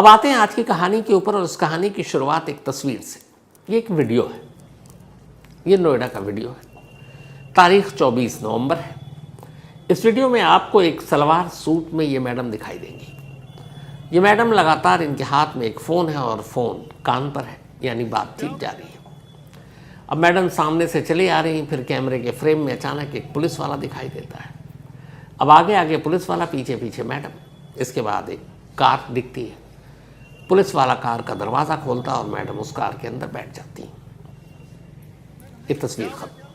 अब आते हैं आज की कहानी के ऊपर और उस कहानी की शुरुआत एक तस्वीर से। ये एक वीडियो है, ये नोएडा का वीडियो है, तारीख 24 नवंबर है। इस वीडियो में आपको एक सलवार सूट में ये मैडम दिखाई देंगी। ये मैडम लगातार, इनके हाथ में एक फ़ोन है और फ़ोन कान पर है, यानी बातचीत जारी है। अब मैडम सामने से चली आ रही, फिर कैमरे के फ्रेम में अचानक एक पुलिस वाला दिखाई देता है। अब आगे आगे पुलिस वाला, पीछे पीछे मैडम। इसके बाद एक कार दिखती है। पुलिस वाला कार का दरवाज़ा खोलता और मैडम उस कार के अंदर बैठ जाती। ये तस्वीर खत्म।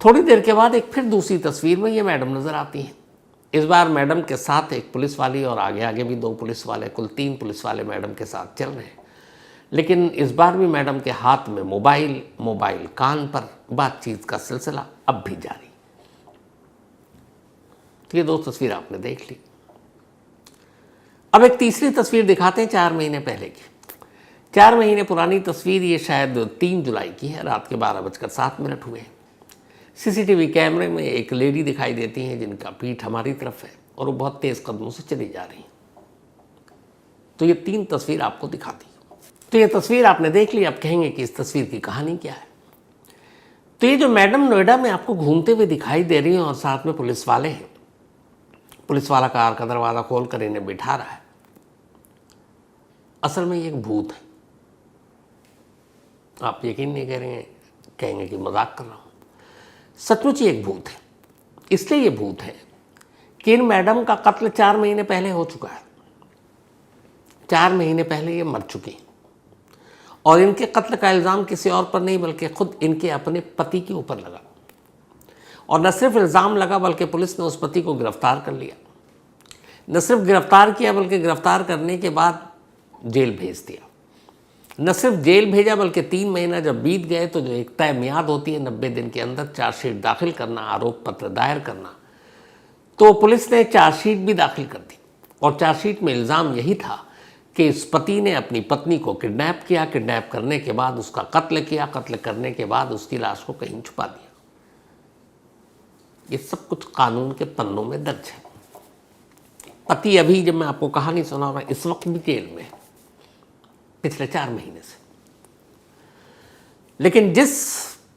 थोड़ी देर के बाद एक फिर दूसरी तस्वीर में ये मैडम नज़र आती हैं। इस बार मैडम के साथ एक पुलिस वाली और आगे आगे भी 2 पुलिस वाले, कुल 3 पुलिस वाले मैडम के साथ चल रहे हैं। लेकिन इस बार भी मैडम के हाथ में मोबाइल कान पर, बातचीत का सिलसिला अब भी जारी। तो ये 2 तस्वीर आपने देख ली। अब एक तीसरी तस्वीर दिखाते हैं 4 महीने पहले की। 4 महीने पुरानी तस्वीर, ये शायद 3 जुलाई की है। रात के 12:07 हुए। सीसीटीवी कैमरे में एक लेडी दिखाई देती हैं जिनका पीठ हमारी तरफ है और वो बहुत तेज़ कदमों से चली जा रही हैं। तो ये 3 तस्वीर आपको दिखाती। तो ये तस्वीर आपने देख ली। अब कहेंगे कि इस तस्वीर की कहानी क्या है। तो ये जो मैडम नोएडा में आपको घूमते हुए दिखाई दे रही हैं और साथ में पुलिस वाले हैं, पुलिस वाला कार का दरवाज़ा खोलकर इन्हें बिठा रहा है। असल में ये एक भूत है। आप यकीन नहीं करेंगे, कहेंगे कि मजाक कर रहा हूँ। सचमुच ही एक भूत है। इसलिए ये भूत है कि इन मैडम का कत्ल 4 महीने पहले हो चुका है। 4 महीने पहले ये मर चुकी और इनके कत्ल का इल्ज़ाम किसी और पर नहीं बल्कि खुद इनके अपने पति के ऊपर लगा। और न सिर्फ इल्ज़ाम लगा बल्कि पुलिस ने उस पति को गिरफ्तार कर लिया। न सिर्फ गिरफ्तार किया बल्कि गिरफ्तार करने के बाद जेल भेज दिया। न सिर्फ जेल भेजा बल्कि 3 महीना जब बीत गए तो जो एक तय मियाद होती है 90 दिन के अंदर चार्जशीट दाखिल करना, आरोप पत्र दायर करना, तो पुलिस ने चार्जशीट भी दाखिल कर दी। और चार्जशीट में इल्ज़ाम यही था कि इस पति ने अपनी पत्नी को किडनैप किया, किडनैप करने के बाद उसका कत्ल किया, कत्ल करने के बाद उसकी लाश को कहीं छुपा दिया। ये सब कुछ कानून के पन्नों में दर्ज है। पति अभी, जब मैं आपको कहानी सुना रहा हूं, इस वक्त भी जेल में है, पिछले 4 महीने से। लेकिन जिस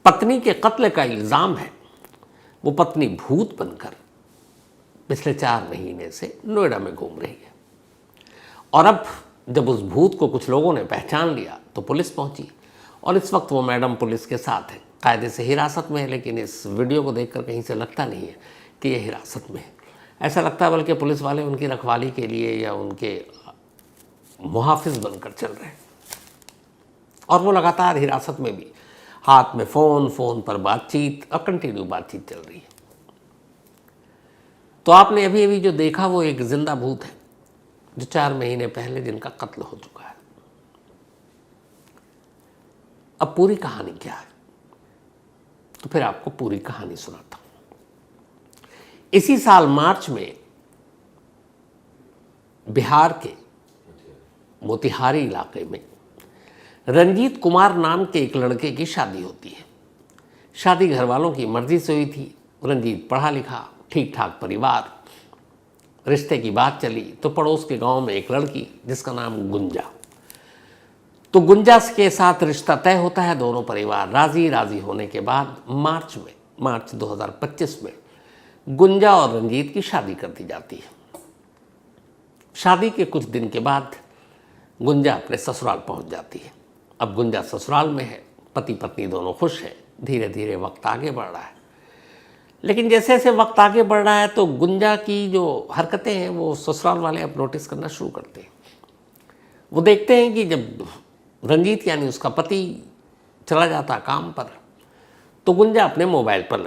पत्नी के कत्ल का इल्ज़ाम है वो पत्नी भूत बनकर पिछले 4 महीने से नोएडा में घूम रही है। और अब जब उस भूत को कुछ लोगों ने पहचान लिया तो पुलिस पहुंची और इस वक्त वो मैडम पुलिस के साथ है, कायदे से हिरासत में है। लेकिन इस वीडियो को देखकर कहीं से लगता नहीं है कि ये हिरासत में है। ऐसा लगता है बल्कि पुलिस वाले उनकी रखवाली के लिए या उनके मुहाफिज बनकर चल रहे हैं। और वो लगातार हिरासत में भी, हाथ में फ़ोन पर बातचीत और कंटिन्यू बातचीत चल रही है। तो आपने अभी अभी जो देखा वो एक जिंदा भूत है जो 4 महीने पहले जिनका कत्ल हो चुका है। अब पूरी कहानी क्या है, तो फिर आपको पूरी कहानी सुनाता हूं। इसी साल मार्च में बिहार के मोतिहारी इलाके में रंजीत कुमार नाम के एक लड़के की शादी होती है। शादी घर वालों की मर्जी से हुई थी। रंजीत पढ़ा लिखा, ठीक ठाक परिवार। रिश्ते की बात चली तो पड़ोस के गांव में एक लड़की जिसका नाम गुंजा, तो गुंजा के साथ रिश्ता तय होता है। दोनों परिवार राजी होने के बाद मार्च 2025 में गुंजा और रंजीत की शादी कर दी जाती है। शादी के कुछ दिन के बाद गुंजा अपने ससुराल पहुंच जाती है। अब गुंजा ससुराल में है, पति पत्नी दोनों खुश हैं। धीरे धीरे वक्त आगे बढ़ रहा है। लेकिन जैसे जैसे वक्त आगे बढ़ रहा है तो गुंजा की जो हरकतें हैं वो ससुराल वाले अब नोटिस करना शुरू करते हैं। वो देखते हैं कि जब रंजीत यानी उसका पति चला जाता काम पर तो गुंजा अपने मोबाइल पर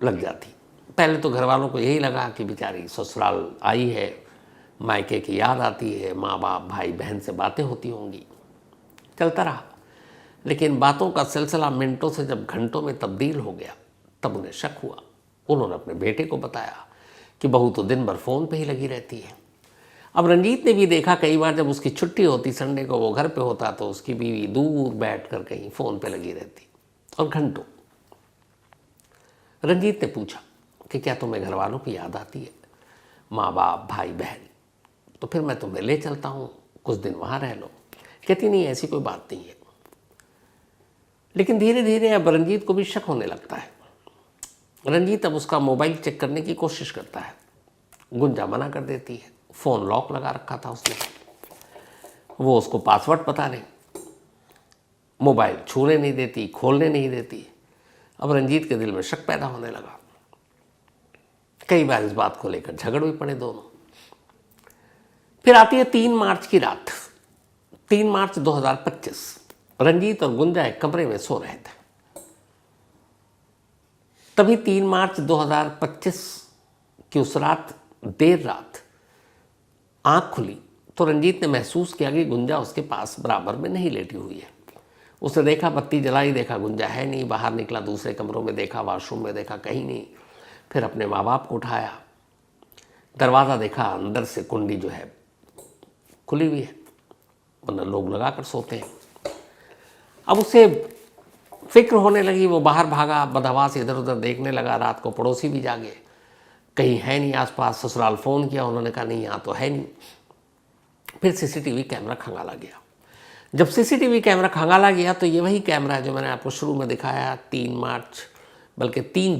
लग जाती। पहले तो घर वालों को यही लगा कि बेचारी ससुराल आई है, मायके की याद आती है, माँ बाप भाई बहन से बातें होती होंगी। चलता रहा। लेकिन बातों का सिलसिला मिनटों से जब घंटों में तब्दील हो गया तब उन्हें शक हुआ। उन्होंने अपने बेटे को बताया कि बहू तो दिन भर फ़ोन पे ही लगी रहती है। अब रंजीत ने भी देखा कई बार जब उसकी छुट्टी होती, संडे को वो घर पे होता, तो उसकी बीवी दूर बैठकर कहीं फ़ोन पे लगी रहती और घंटों। रंजीत ने पूछा कि क्या तुम्हें घरवालों की याद आती है, माँ बाप भाई बहन? तो फिर मैं तुम्हें ले चलता हूँ, कुछ दिन वहाँ रह लो। कहती नहीं, ऐसी कोई बात नहीं है। लेकिन धीरे धीरे अब रंजीत को भी शक होने लगता है। रंजीत अब उसका मोबाइल चेक करने की कोशिश करता है, गुंजा मना कर देती है। फ़ोन लॉक लगा रखा था उसने, वो उसको पासवर्ड पता नहीं, मोबाइल छूने नहीं देती, खोलने नहीं देती। अब रंजीत के दिल में शक पैदा होने लगा। कई बार इस बात को लेकर झगड़ भी पड़े दोनों। फिर आती है 3 मार्च की रात, 3 मार्च 2025। रंजीत और गुंजा एक कमरे में सो रहे थे। तभी 3 मार्च 2025 की उस रात, देर रात आंख खुली तो रंजीत ने महसूस किया कि गुंजा उसके पास बराबर में नहीं लेटी हुई है। उसने देखा, बत्ती जलाई, देखा गुंजा है नहीं। बाहर निकला, दूसरे कमरों में देखा, वॉशरूम में देखा, कहीं नहीं। फिर अपने माँ बाप को उठाया, दरवाज़ा देखा, अंदर से कुंडी जो है खुली हुई है, वरना लोग लगा कर सोते हैं। अब उसे फिक्र होने लगी, वो बाहर भागा, बदहवास इधर उधर देखने लगा। रात को पड़ोसी भी जागे, कहीं है नहीं आसपास। ससुराल फ़ोन किया, उन्होंने कहा नहीं, यहाँ तो है नहीं। फिर सीसीटीवी कैमरा खंगाला गया। जब सीसीटीवी कैमरा खंगाला गया तो ये वही कैमरा है जो मैंने आपको शुरू में दिखाया। 3 मार्च, बल्कि 3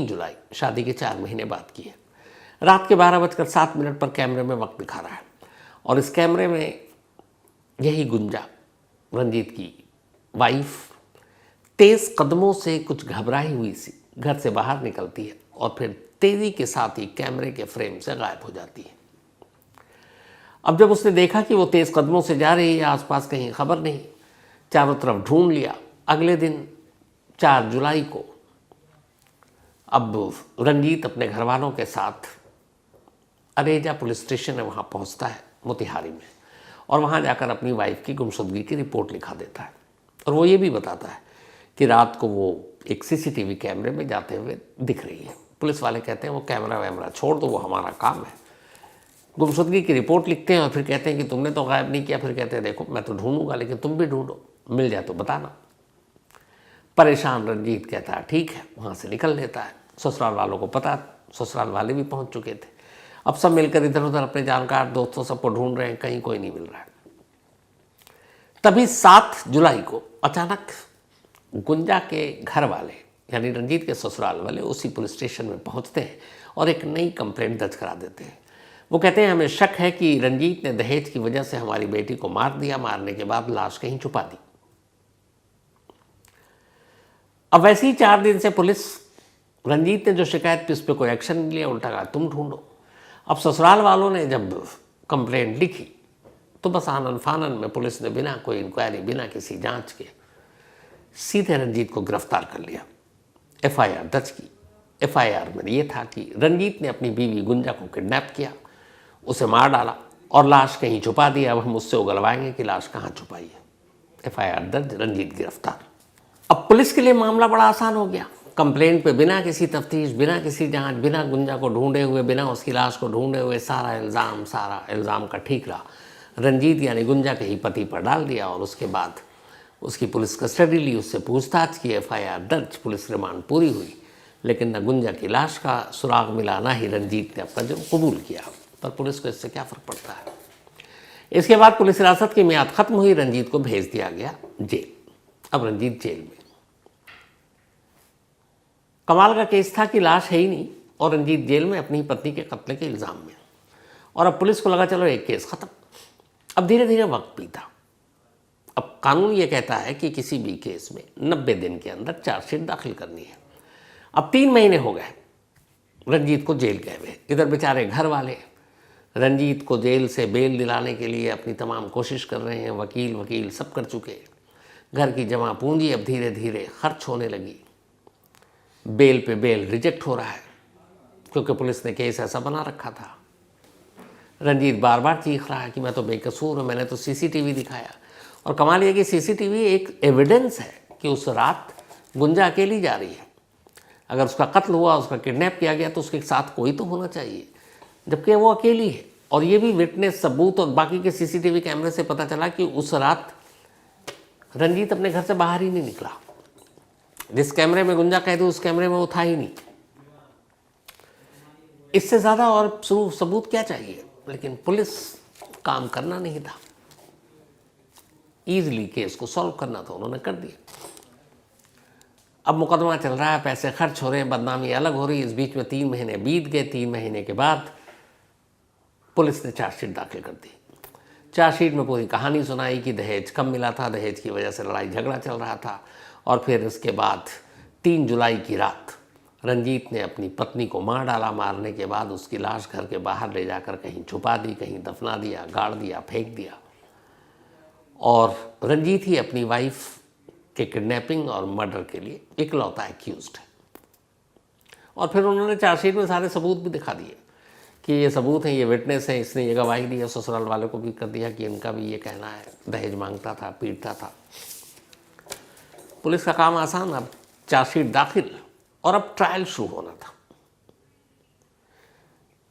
जुलाई, शादी के 4 महीने बाद की है। रात के 12:07 पर कैमरे में वक्त दिखा रहा है, और इस कैमरे में यही गुंजा, रंजीत की वाइफ, तेज़ कदमों से कुछ घबराई हुई सी घर से बाहर निकलती है और फिर तेज़ी के साथ ही कैमरे के फ्रेम से गायब हो जाती है। अब जब उसने देखा कि वो तेज़ कदमों से जा रही है, आसपास कहीं खबर नहीं, चारों तरफ ढूंढ लिया। अगले दिन 4 जुलाई को अब रंजीत अपने घर वालों के साथ अरेजा पुलिस स्टेशन है, वहाँ पहुँचता है मोतिहारी में, और वहाँ जाकर अपनी वाइफ की गुमशुदगी की रिपोर्ट लिखा देता है। और वो ये भी बताता है कि रात को वो एक सीसीटीवी कैमरे में जाते हुए दिख रही है। पुलिस वाले कहते हैं वो कैमरा वैमरा छोड़ दो, वो हमारा काम है। गुमशुदगी की रिपोर्ट लिखते हैं और फिर कहते हैं कि तुमने तो गायब नहीं किया। फिर कहते हैं देखो मैं तो ढूंढूंगा, लेकिन तुम भी ढूंढो, मिल जाए तो बताना। परेशान रंजीत कहता है ठीक है, वहाँ से निकल लेता है। ससुराल वालों को पता, ससुराल वाले भी पहुँच चुके थे। अब सब मिलकर इधर उधर अपने जानकार दोस्तों सबको ढूंढ रहे हैं, कहीं कोई नहीं मिल रहा है। तभी 7 जुलाई को अचानक गुंजा के घर वाले, यानी रंजीत के ससुराल वाले, उसी पुलिस स्टेशन में पहुंचते हैं और एक नई कंप्लेंट दर्ज करा देते हैं। वो कहते हैं हमें शक है कि रंजीत ने दहेज की वजह से हमारी बेटी को मार दिया, मारने के बाद लाश कहीं छुपा दी। अब वैसे ही 4 दिन से पुलिस, रंजीत ने जो शिकायत की उस पर कोई एक्शन नहीं लिया, उल्टा कहा तुम ढूंढो। अब ससुराल वालों ने जब कंप्लेंट लिखी तो बस आनन फानन में पुलिस ने बिना कोई इंक्वायरी, बिना किसी जांच के सीधे रंजीत को गिरफ्तार कर लिया, एफआईआर दर्ज की। एफआईआर में ये था कि रंजीत ने अपनी बीवी गुंजा को किडनैप किया, उसे मार डाला और लाश कहीं छुपा दी। अब हम उससे उगलवाएंगे कि लाश कहाँ छुपाई है। एफआईआर दर्ज, रंजीत गिरफ्तार। अब पुलिस के लिए मामला बड़ा आसान हो गया। कंप्लेंट पे बिना किसी तफ्तीश, बिना किसी जांच, बिना गुंजा को ढूंढे हुए, बिना उसकी लाश को ढूंढे हुए सारा इल्ज़ाम का ठीकरा रंजीत यानी गुंजा के ही पति पर डाल दिया। और उसके बाद उसकी पुलिस कस्टडी ली, उससे पूछताछ की, एफआईआर दर्ज, पुलिस रिमांड पूरी हुई। लेकिन न गुंजा की लाश का सुराग मिला, ना ही रंजीत ने अपना जुर्म कबूल किया। पर पुलिस को इससे क्या फ़र्क पड़ता है। इसके बाद पुलिस हिरासत की मियाद खत्म हुई, रंजीत को भेज दिया गया जेल। अब रंजीत जेल में। कमाल का केस था कि लाश है ही नहीं और रंजीत जेल में अपनी पत्नी के कत्ल के इल्ज़ाम में। और अब पुलिस को लगा चलो एक केस ख़त्म। अब धीरे धीरे वक्त बीता। अब कानून ये कहता है कि किसी भी केस में 90 दिन के अंदर चार्जशीट दाखिल करनी है। अब 3 महीने हो गए रंजीत को जेल गए हुए। इधर बेचारे घर वाले रंजीत को जेल से बेल दिलाने के लिए अपनी तमाम कोशिश कर रहे हैं। वकील सब कर चुके। घर की जमा पूंजी अब धीरे धीरे खर्च होने लगी। बेल पे बेल रिजेक्ट हो रहा है क्योंकि पुलिस ने केस ऐसा बना रखा था। रंजीत बार बार चीख रहा है कि मैं तो बेकसूर हूँ, मैंने तो सीसीटीवी दिखाया। और कमाल ये कि सीसीटीवी एक एविडेंस है कि उस रात गुंजा अकेली जा रही है। अगर उसका कत्ल हुआ, उसका किडनैप किया गया तो उसके साथ कोई तो होना चाहिए, जबकि वो अकेली है। और ये भी विटनेस, सबूत और बाकी के सीसीटीवी कैमरे से पता चला कि उस रात रंजीत अपने घर से बाहर ही नहीं निकला। जिस कैमरे में गुंजा कैद हुई उस कैमरे में वो था ही नहीं। इससे ज़्यादा और सबूत क्या चाहिए। लेकिन पुलिस काम करना नहीं था, ईजिली केस को सॉल्व करना था, उन्होंने कर दिया। अब मुकदमा चल रहा है, पैसे खर्च हो रहे हैं, बदनामी अलग हो रही है। इस बीच में 3 महीने बीत गए। 3 महीने के बाद पुलिस ने चार्जशीट दाखिल कर दी। चार्जशीट में पूरी कहानी सुनाई कि दहेज कम मिला था, दहेज की वजह से लड़ाई झगड़ा चल रहा था। और फिर इसके बाद 3 जुलाई की रात रंजीत ने अपनी पत्नी को मार डाला। मारने के बाद उसकी लाश घर के बाहर ले जाकर कहीं छुपा दी, कहीं दफना दिया, गाड़ दिया, फेंक दिया। और रंजीत ही अपनी वाइफ के किडनैपिंग और मर्डर के लिए इकलौता एक्यूज्ड है। और फिर उन्होंने चार्जशीट में सारे सबूत भी दिखा दिए कि ये सबूत हैं, ये विटनेस है, इसने ये गवाही दी है। ससुराल वालों को भी कर दिया कि इनका भी ये कहना है, दहेज मांगता था, पीटता था। पुलिस का काम आसान, अब चार्जशीट दाखिल और अब ट्रायल शुरू होना था।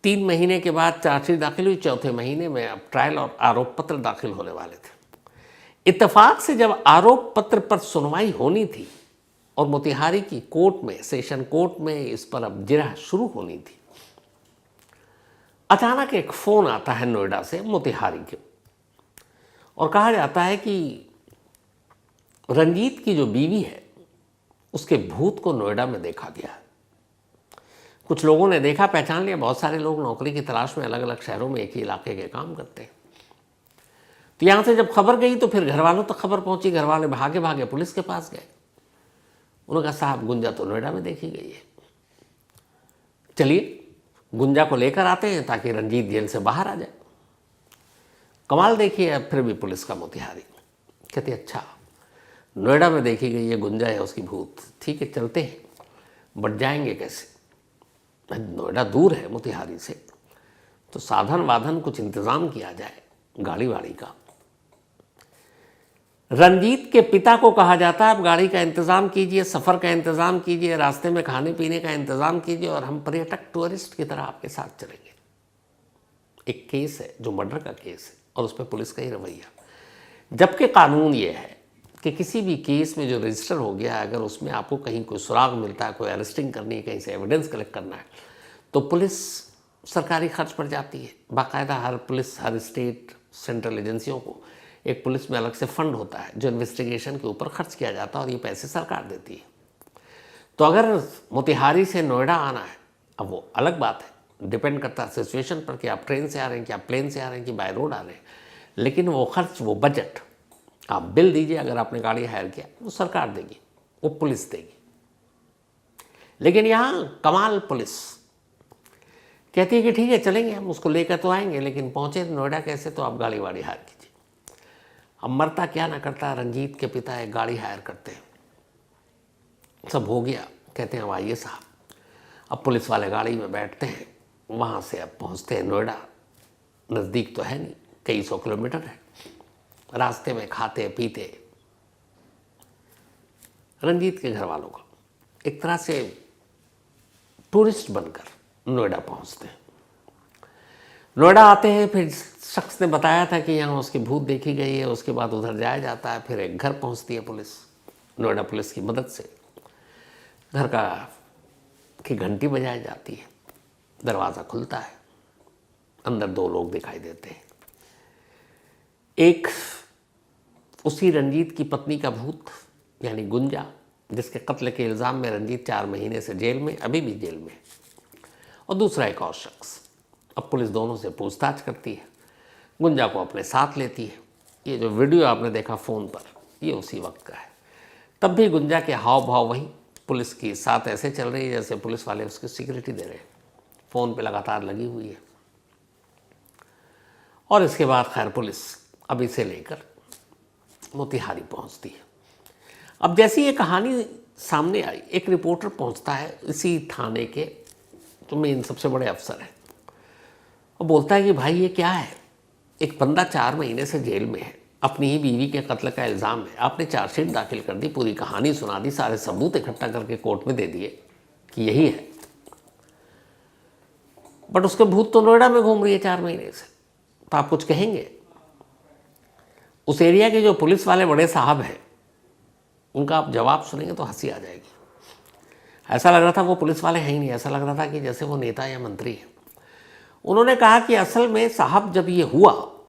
3 महीने के बाद चार्जशीट दाखिल हुई, 4थे महीने में अब ट्रायल और आरोप पत्र दाखिल होने वाले थे। इत्तेफाक से जब आरोप पत्र पर सुनवाई होनी थी और मोतिहारी की कोर्ट में, सेशन कोर्ट में इस पर अब जिरह शुरू होनी थी, अचानक एक फोन आता है नोएडा से मोतिहारी के, और कहा जाता है कि रंजीत की जो बीवी है उसके भूत को नोएडा में देखा गया है। कुछ लोगों ने देखा, पहचान लिया। बहुत सारे लोग नौकरी की तलाश में अलग अलग शहरों में एक ही इलाके के काम करते हैं। तो यहाँ से जब खबर गई तो फिर घर वालों तक खबर पहुंची। घर वाले भागे भागे पुलिस के पास गए। उन्होंने कहा साहब गुंजा तो नोएडा में देखी गई है, चलिए गुंजा को लेकर आते हैं ताकि रंजीत जेल से बाहर आ जाए। कमाल देखिए, अब फिर भी पुलिस का मोतिहारी कहती अच्छा नोएडा में देखी गई है, गुंजा है उसकी भूत, ठीक है चलते हैं, बट जाएंगे कैसे? नोएडा दूर है मोतिहारी से, तो साधन वाधन कुछ इंतज़ाम किया जाए, गाड़ी वाड़ी का। रंजीत के पिता को कहा जाता है अब गाड़ी का इंतज़ाम कीजिए, सफ़र का इंतज़ाम कीजिए, रास्ते में खाने पीने का इंतज़ाम कीजिए और हम पर्यटक टूरिस्ट की तरह आपके साथ चलेंगे। एक केस है जो मर्डर का केस है और उस पर पुलिस का ही रवैया। जबकि कानून ये है कि किसी भी केस में जो रजिस्टर हो गया है, अगर उसमें आपको कहीं कोई सुराग मिलता है, कोई अरेस्टिंग करनी है, कहीं से एविडेंस कलेक्ट करना है, तो पुलिस सरकारी खर्च पर जाती है। बाकायदा हर पुलिस, हर स्टेट सेंट्रल एजेंसियों को एक पुलिस में अलग से फंड होता है जो इन्वेस्टिगेशन के ऊपर खर्च किया जाता है और ये पैसे सरकार देती है। तो अगर मोतिहारी से नोएडा आना है, अब वो अलग बात है, डिपेंड करता है सिचुएशन पर कि आप ट्रेन से आ रहे हैं, कि आप प्लेन से आ रहे हैं, कि बाय रोड आ रहे हैं, लेकिन वो खर्च, वो बजट आप बिल दीजिए, अगर आपने गाड़ी हायर किया वो सरकार देगी, वो पुलिस देगी। लेकिन यहाँ कमाल, पुलिस कहती है कि ठीक है चलेंगे, हम उसको लेकर तो आएंगे, लेकिन पहुँचे नोएडा कैसे, तो आप गाड़ी वाड़ी हायर कीजिए। अब मरता क्या ना करता, रंजीत के पिता एक गाड़ी हायर करते हैं, सब हो गया, कहते हैं अब आइए साहब। अब पुलिस वाले गाड़ी में बैठते हैं, वहाँ से अब पहुँचते हैं नोएडा। नज़दीक तो है नहीं, कई 100 किलोमीटर है। रास्ते में खाते पीते रंजीत के घर वालों का एक तरह से टूरिस्ट बनकर नोएडा पहुँचते हैं। नोएडा आते हैं, फिर शख्स ने बताया था कि यहाँ उसकी भूत देखी गई है, उसके बाद उधर जाया जाता है। फिर एक घर पहुँचती है पुलिस, नोएडा पुलिस की मदद से। घर का की घंटी बजाई जाती है, दरवाज़ा खुलता है, अंदर 2 लोग दिखाई देते हैं। एक उसी रंजीत की पत्नी का भूत यानी गुंजा, जिसके कत्ल के इल्ज़ाम में रंजीत 4 महीने से जेल में, अभी भी जेल में, और दूसरा एक और शख्स। अब पुलिस दोनों से पूछताछ करती है, गुंजा को अपने साथ लेती है। ये जो वीडियो आपने देखा फ़ोन पर, ये उसी वक्त का है। तब भी गुंजा के हाव भाव वही, पुलिस के साथ ऐसे चल रही है जैसे पुलिस वाले उसकी सिक्योरिटी दे रहे हैं, फ़ोन पे लगातार लगी हुई है। और इसके बाद खैर पुलिस अब इसे लेकर मोतिहारी पहुंचती है। अब जैसी ये कहानी सामने आई, एक रिपोर्टर पहुंचता है इसी थाने के जो मेन सबसे बड़े अफसर हैं, और बोलता है कि भाई ये क्या है, एक बंदा 4 महीने से जेल में है, अपनी ही बीवी के कत्ल का इल्ज़ाम है, आपने चार्जशीट दाखिल कर दी, पूरी कहानी सुना दी, सारे सबूत इकट्ठा करके कोर्ट में दे दिए कि यही है, बट उसके भूत तो नोएडा में घूम रही है 4 महीने से, तो आप कुछ कहेंगे? उस एरिया के जो पुलिस वाले बड़े साहब हैं, उनका आप जवाब सुनेंगे तो हंसी आ जाएगी। ऐसा लग रहा था वो पुलिस वाले हैं ही नहीं, ऐसा लग रहा था कि जैसे वो नेता या मंत्री हैं। उन्होंने कहा कि असल में साहब जब ये हुआ